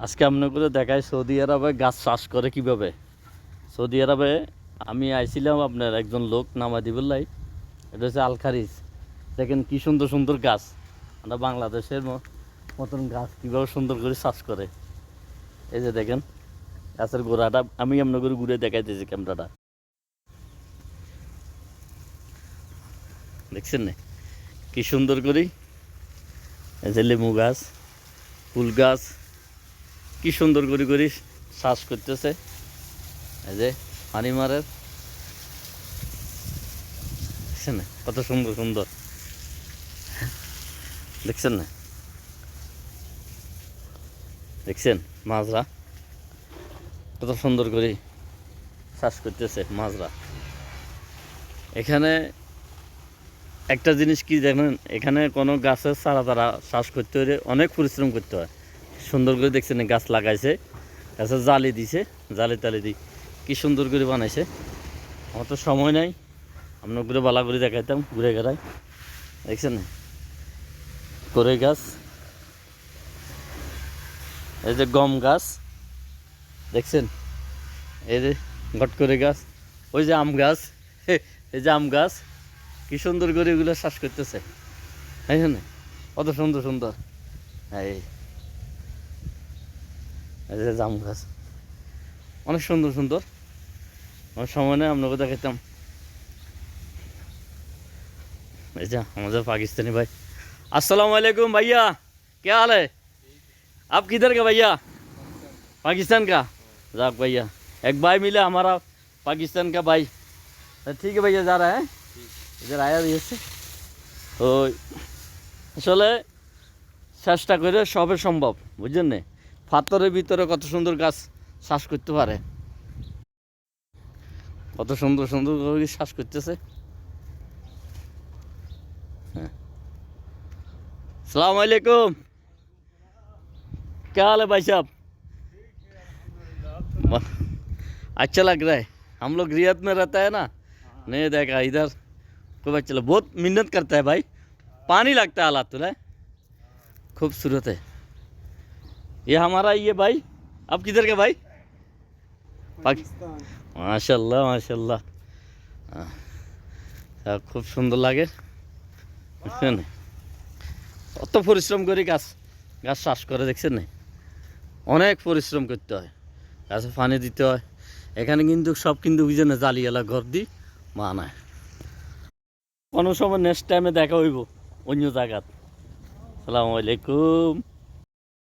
আজকে আপনাদের দেখায় সৌদি আরবে গাছ চাষ করে কিভাবে। সৌদি আরবে আমি আইছিলাম, আপনার একজন লোক নামাদিবুল্লাই, এটা হচ্ছে আলখারিজ। দেখেন কি সুন্দর সুন্দর গাছ, আমরা বাংলাদেশের মতন গাছ কীভাবে সুন্দর করে চাষ করে। এই যে দেখেন গাছের গোড়াটা আমি আপনাদের ঘুরে দেখাইতেছি, ক্যামেরাটা দেখছেন না কি সুন্দর করি। এই যে লেবু গাছ, ফুল গাছ কি সুন্দর করে করি চাষ করতেছে। এই যে পানি মারের দেখছেন না কত সুন্দর সুন্দর, দেখছেন না, দেখছেন মাছরা কত সুন্দর করে চাষ করতেছে মাছরা। এখানে একটা জিনিস কি দেখেন, এখানে কোনো গাছের চারা তারা চাষ করতে হলে অনেক পরিশ্রম করতে হয়। সুন্দর করে দেখছেন গাছ লাগাইছে, গাছের জালি দিছে, জালি তালি দি কি সুন্দর করে বানাইছে। আমার তো সময় নাই, আপনার ঘুরে বালা করে দেখাইতাম ঘুরে ঘেরাই। দেখছেন করে গাছ, এই যে গম গাছ দেখছেন, এই যে ঘট করে গাছ, ওই যে আম গাছ, এই যে আম গাছ কি সুন্দর করে এগুলো চাষ করতেছে। হ্যাঁ কত সুন্দর সুন্দর। এই যে জাম গাছ অনেক সুন্দর সুন্দর। আমার সময় নেই আপনাকে দেখাইতাম। এই যে আমাদের पाकिस्तानी भाई, अस्सलाम वालेकुम भैया, क्या हाल है? आप किधर का भैया? पाकिस्तान का। जाक भैया एक भाई मिला हमारा पाकिस्तान का भाई, ठीक है भैया जा रहा है, इधर आया भी से। তো আসলে চেষ্টা করে সবে সম্ভব, বুঝছেন না, পাথরের ভিতরে কত সুন্দর গাছ চাষ করতে পারে, কত সুন্দর সুন্দর করে চাষ করতেছে। अस्सलाम वालेकुम, क्या हाल है भाई साहब? अच्छा लग रहा है। हम लोग रियाद में रहता है ना, नहीं देखा इधर खूब अच्छा, बहुत मेहनत करता है भाई, पानी लगता है हालात तो है, खूबसूरत है। ये हमारा ये भाई, आप किधर के भाई? पाकिस्तान। माशाल्लाह माशाल्लाह, খুব সুন্দর লাগে। বুঝছেন কত পরিশ্রম করে গাছ চাষ করে, দেখছেন না, অনেক পরিশ্রম করতে হয়, গাছে পানি দিতে হয়। এখানে কিন্তু সব কিন্তু বুঝে না জালিয়ালা ঘর দিই মানায়। কোনো সময় নেক্সট টাইমে দেখা হইব অন্য জায়গাত। আসসালামু আলাইকুম।